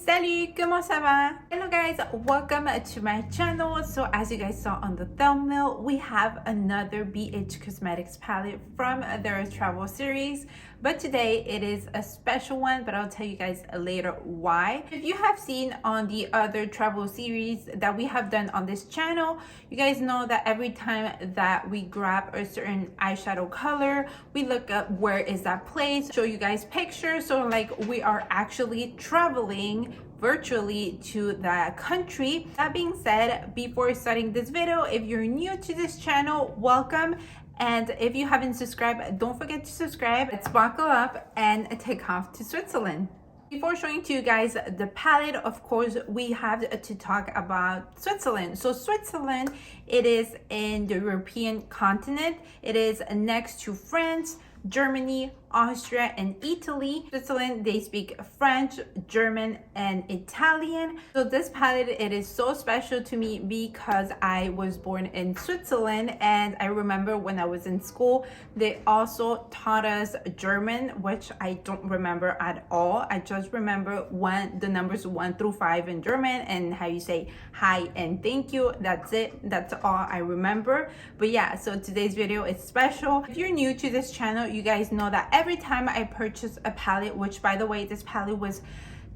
Salut, comment ça va? Hello guys, welcome to my channel. So as you guys saw on the thumbnail, we have another BH Cosmetics palette from their travel series. But today it is a special one, but I'll tell you guys later why. If you have seen on the other travel series that we have done on this channel, you guys know that every time that we grab a certain eyeshadow color, we look up where is that place, show you guys pictures. So like we are actually traveling virtually to that country. That being said, before starting this video, if you're new to this channel, welcome. And if you haven't subscribed, don't forget to subscribe. Let's buckle up and take off to Switzerland. Before showing to you guys the palette, of course, we have to talk about Switzerland. So Switzerland, it is in the European continent. It is next to France, Germany, Austria, and Italy. Switzerland, they speak French, German, and Italian. So this palette, it is so special to me because I was born in Switzerland, and I remember when I was in school, they also taught us German, which I don't remember at all. I just remember when the numbers 1 through 5 in German and how you say hi and thank you. That's it. That's all I remember. But yeah, so today's video is special. If you're new to this channel, you guys know that every time I purchase a palette, which by the way, this palette was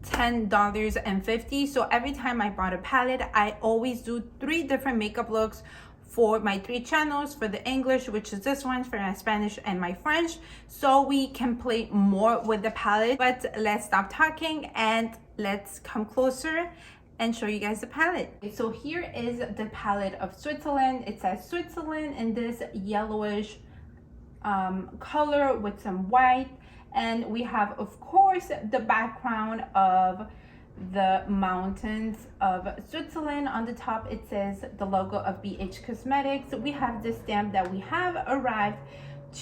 $10.50. So every time I bought a palette, I always do 3 different makeup looks for my 3 channels, for the English, which is this one, for my Spanish and my French, so we can play more with the palette. But let's stop talking and let's come closer and show you guys the palette. So here is the palette of Switzerland. It says Switzerland in this yellowish color with some white, and we have of course the background of the mountains of Switzerland. On the top it says the logo of BH Cosmetics. We have the stamp that we have arrived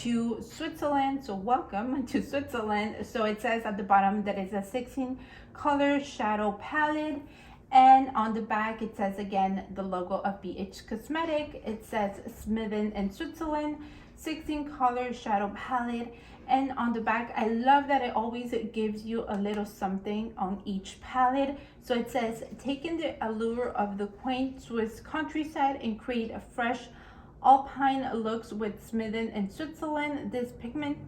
to Switzerland, so welcome to Switzerland. So it says at the bottom that it's a 16 color shadow palette, and on the back it says again the logo of BH Cosmetic. It says SMITTEN in Switzerland, 16 color shadow palette. And on the back, I love that it always gives you a little something on each palette. So it says, taking the allure of the quaint Swiss countryside and create a fresh alpine looks with SMITTEN in Switzerland. This pigment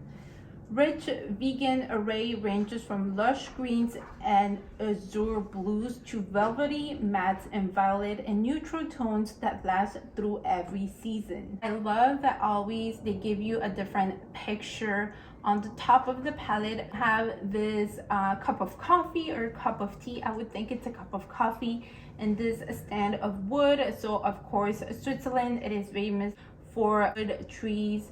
rich vegan array ranges from lush greens and azure blues to velvety mattes and violet and neutral tones that last through every season. I love that always they give you a different picture. On the top of the palette, have this cup of coffee or cup of tea. I would think it's a cup of coffee, and this stand of wood. So of course Switzerland, it is famous for wood trees,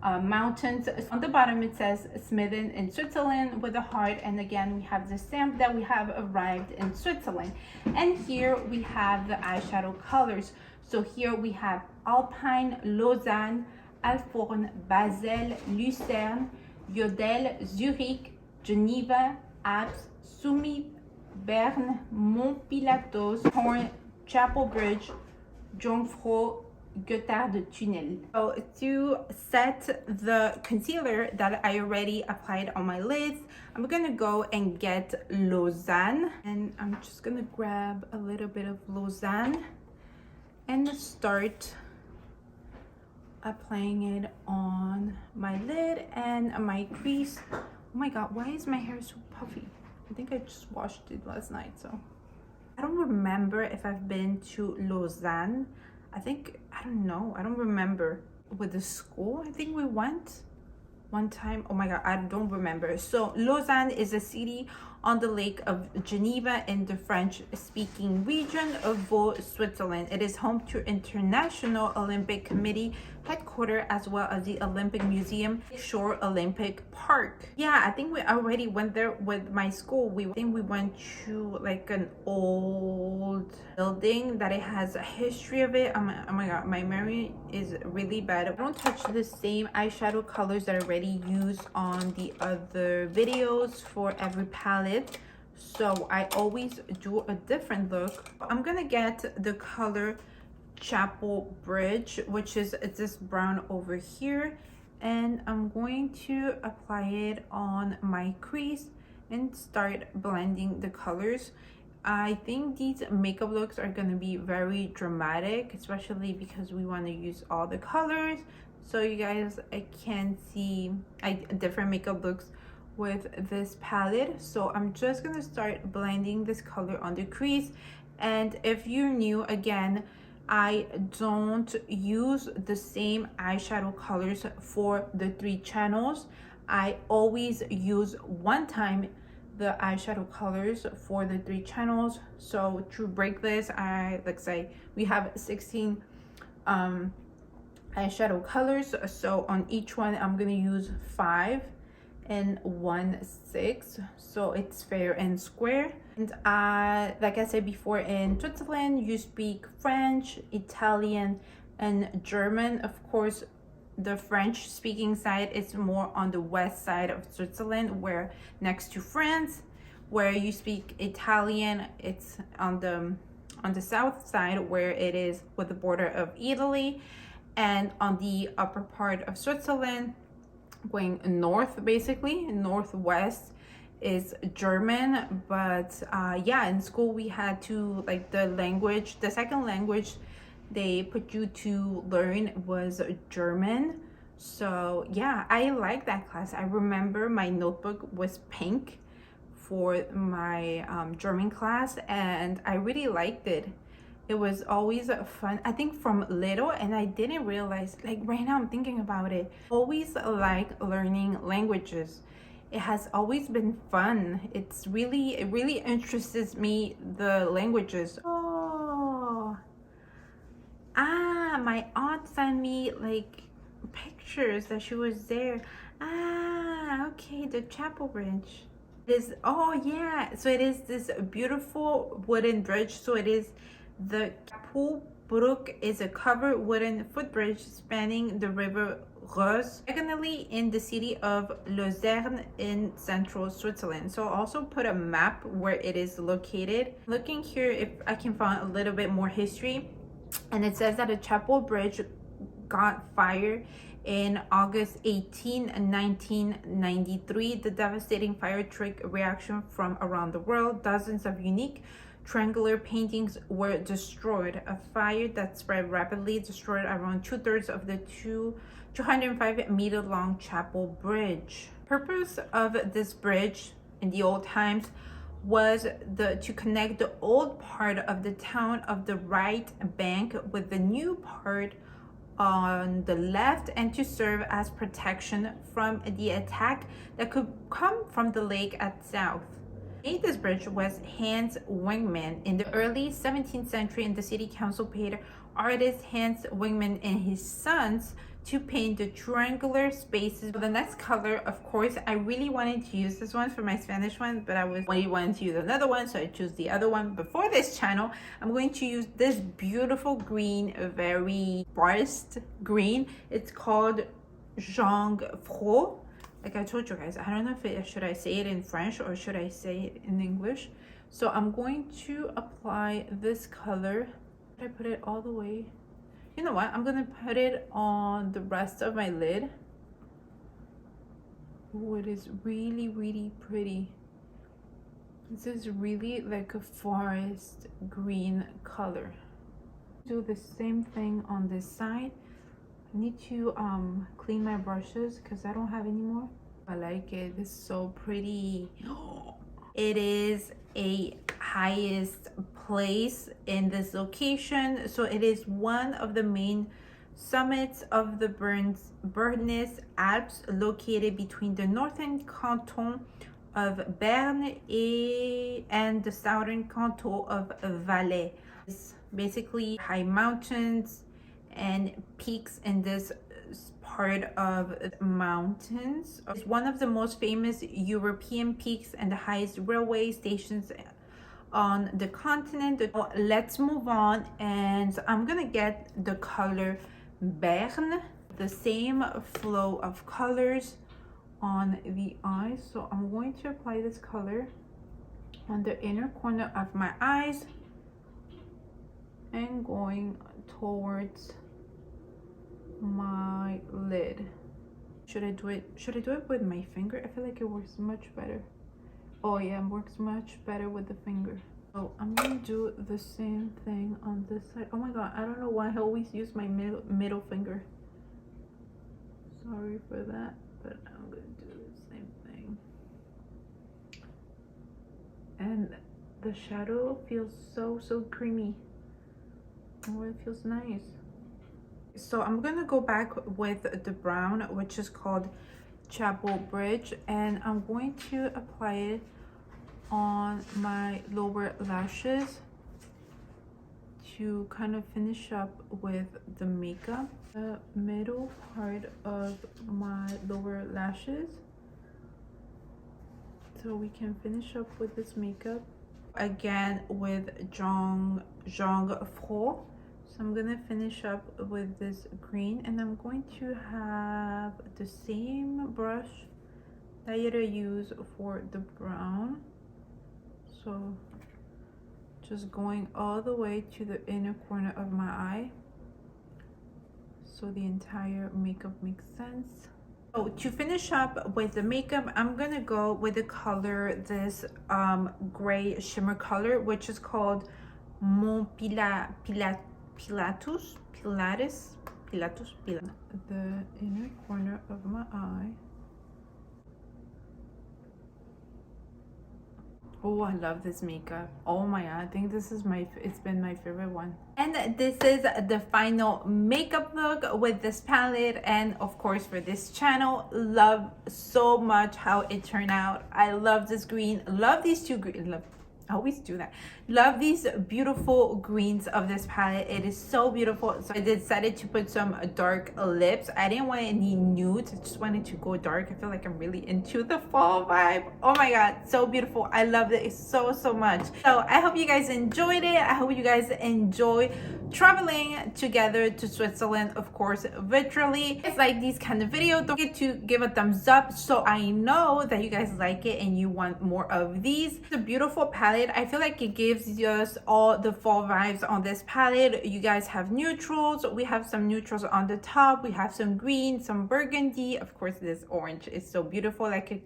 mountains. On the bottom it says SMITTEN in Switzerland with a heart, and again we have the stamp that we have arrived in Switzerland. And here we have the eyeshadow colors. So here we have Alpine, Lausanne, Alforn, Basel, Lucerne, Yodel, Zurich, Geneva, Alps, Summit, Bern, Mont Pilatos, Horn, Chapel Bridge, Jungfrau, Gotthard de Tunnel. So to set the concealer that I already applied on my lids, I'm gonna go and get Lausanne, and I'm just gonna grab a little bit of Lausanne and start applying it on my lid and my crease. Oh my god, why is my hair so puffy? I think I just washed it last night, so I don't remember if I've been to Lausanne. I don't remember. With the school, I think we went one time. Oh my god, I don't remember. So Lausanne is a city on the Lake of Geneva in the French-speaking region of Vaud, Switzerland. It is home to International Olympic Committee headquarters as well as the Olympic Museum, Shore Olympic Park. Yeah, I think we already went there with my school. I think we went to like an old building that it has a history of it. Oh my god, my memory is really bad. I don't touch the same eyeshadow colors that I already used on the other videos for every palette, so I always do a different look. I'm gonna get the color Chapel Bridge, which is this brown over here, and I'm going to apply it on my crease and start blending the colors. I think these makeup looks are going to be very dramatic, especially because we want to use all the colors, so you guys can see different makeup looks with this palette. So I'm just going to start blending this color on the crease. And if you're new, again, I don't use the same eyeshadow colors for the 3 channels. I always use one time the eyeshadow colors for the 3 channels. So to break this, let's say we have 16 eyeshadow colors. So on each one, I'm gonna use 5 and 1 6, so it's fair and square. And like I said before, in Switzerland you speak French, Italian, and German. Of course, the French speaking side is more on the west side of Switzerland, where next to France. Where you speak Italian, it's on the south side, where it is with the border of Italy. And on the upper part of Switzerland, going north, basically northwest, is German. But yeah, in school we had to, like, the second language they put you to learn was German. So yeah, I like that class. I remember my notebook was pink for my German class, and I really liked it. It was always fun, I think, from little, and I didn't realize, like right now I'm thinking about it, always like learning languages. It has always been fun. It really interests me, the languages. Oh, my aunt sent me like pictures that she was there. Okay, the chapel bridge. Oh yeah, so it is this beautiful wooden bridge. So it is the POWERPUFF is a covered wooden footbridge spanning the river Reuss, diagonally in the city of Lausanne in central Switzerland. So I'll also put a map where it is located. Looking here if I can find a little bit more history, and it says that a chapel bridge got fire in August 18, 1993. The devastating fire triggered reaction from around the world. Dozens of unique triangular paintings were destroyed. A fire that spread rapidly destroyed around 2/3 of the 205-meter long chapel bridge. Purpose of this bridge in the old times was to connect the old part of the town of the right bank with the new part on the left, and to serve as protection from the attack that could come from the lake at south. Made this bridge was Hans Wingman. In the early 17th century, and the city council paid artist Hans Wingman and his sons to paint the triangular spaces. For the next color, of course, I really wanted to use this one for my Spanish one, but I wanted to use another one, so I chose the other one. But for this channel, I'm going to use this beautiful green, very burst green. It's called Jaune Froid. Like I told you guys, I don't know if should I say it in French or should I say it in English. So I'm going to apply this color. Should I put it all the way? You know what? I'm gonna put it on the rest of my lid. Oh, it is really pretty. This is really like a forest green color. Do the same thing on this side. I need to clean my brushes because I don't have any more. I like it. It's so pretty. It is a highest place in this location, so it is one of the main summits of the Bernese Alps, located between the northern canton of Bern and the southern canton of Valais. It's basically high mountains and peaks in this part of mountains. It's one of the most famous European peaks and the highest railway stations on the continent. Let's move on, and I'm gonna get the color Bern, the same flow of colors on the eyes. So I'm going to apply this color on the inner corner of my eyes and going towards my lid. Should I do it with my finger? I feel like it works much better Oh yeah, it works much better with the finger. So I'm gonna do the same thing on this side. Oh my god, I don't know why I always use my middle finger. Sorry for that, but I'm gonna do the same thing. And the shadow feels so creamy. Oh, it feels nice. So I'm gonna go back with the brown, which is called Chapel Bridge, and I'm going to apply it on my lower lashes to kind of finish up with the makeup. The middle part of my lower lashes, so we can finish up with this makeup again with Jong Fro. So I'm gonna finish up with this green, and I'm going to have the same brush that I use for the brown. So just going all the way to the inner corner of my eye, so the entire makeup makes sense. So to finish up with the makeup, I'm gonna go with the color, this gray shimmer color, which is called Pilatus. The inner corner of my eye. Oh, I love this makeup. Oh my god, I think this is it's been my favorite one. And this is the final makeup look with this palette, and of course for this channel. Love so much how it turned out. I love this green, love these two green, I always do that. Love these beautiful greens of this palette. It is so beautiful. So I decided to put some dark lips. I didn't want any nudes. I just wanted to go dark. I feel like I'm really into the fall vibe. Oh my god, so beautiful. I love it so much. So I hope you guys enjoyed it. I hope you guys enjoy traveling together to Switzerland, of course, virtually. If you like these kind of videos, don't forget to give a thumbs up so I know that you guys like it and you want more of these. It's a beautiful palette. I feel like it gives us all the fall vibes on this palette. You guys have neutrals. We have some neutrals on the top. We have some green, some burgundy. Of course, this orange is so beautiful, like a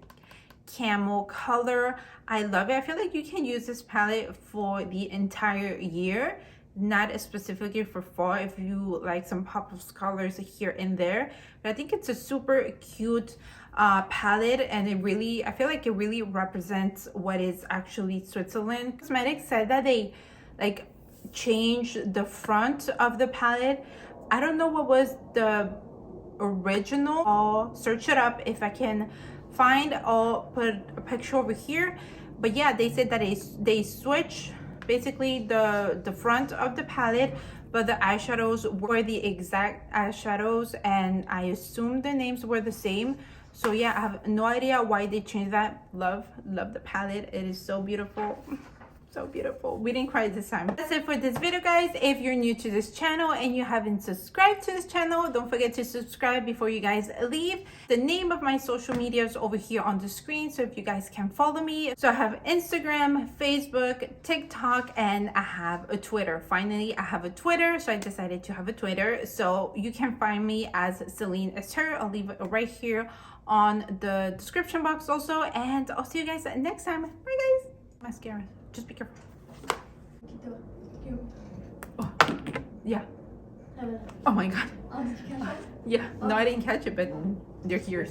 camel color. I love it. I feel like you can use this palette for the entire year, not specifically for fall, if you like some pop of colors here and there. But I think it's a super cute palette, and it really, I feel like it really represents what is actually Switzerland. Cosmetics said that they like changed the front of the palette. I don't know what was the original. I'll search it up if I can find. I'll put a picture over here. But yeah, they said that they switch basically the front of the palette, but the eyeshadows were the exact eyeshadows, and I assume the names were the same. So yeah, I have no idea why they changed that. Love the palette. It is so beautiful. So beautiful. We didn't cry this time. That's it for this video, guys. If you're new to this channel and you haven't subscribed to this channel, don't forget to subscribe before you guys leave. The name of my social media is over here on the screen, so if you guys can follow me. So I have Instagram, Facebook, TikTok, and I have a Twitter. Finally, I have a Twitter, so I decided to have a Twitter. So you can find me as Celin is her. I'll leave it right here on the description box also, and I'll see you guys next time. Bye, guys. Mascara. Just be careful. Oh, yeah. Oh my god. Yeah. No, I didn't catch it, but they're here.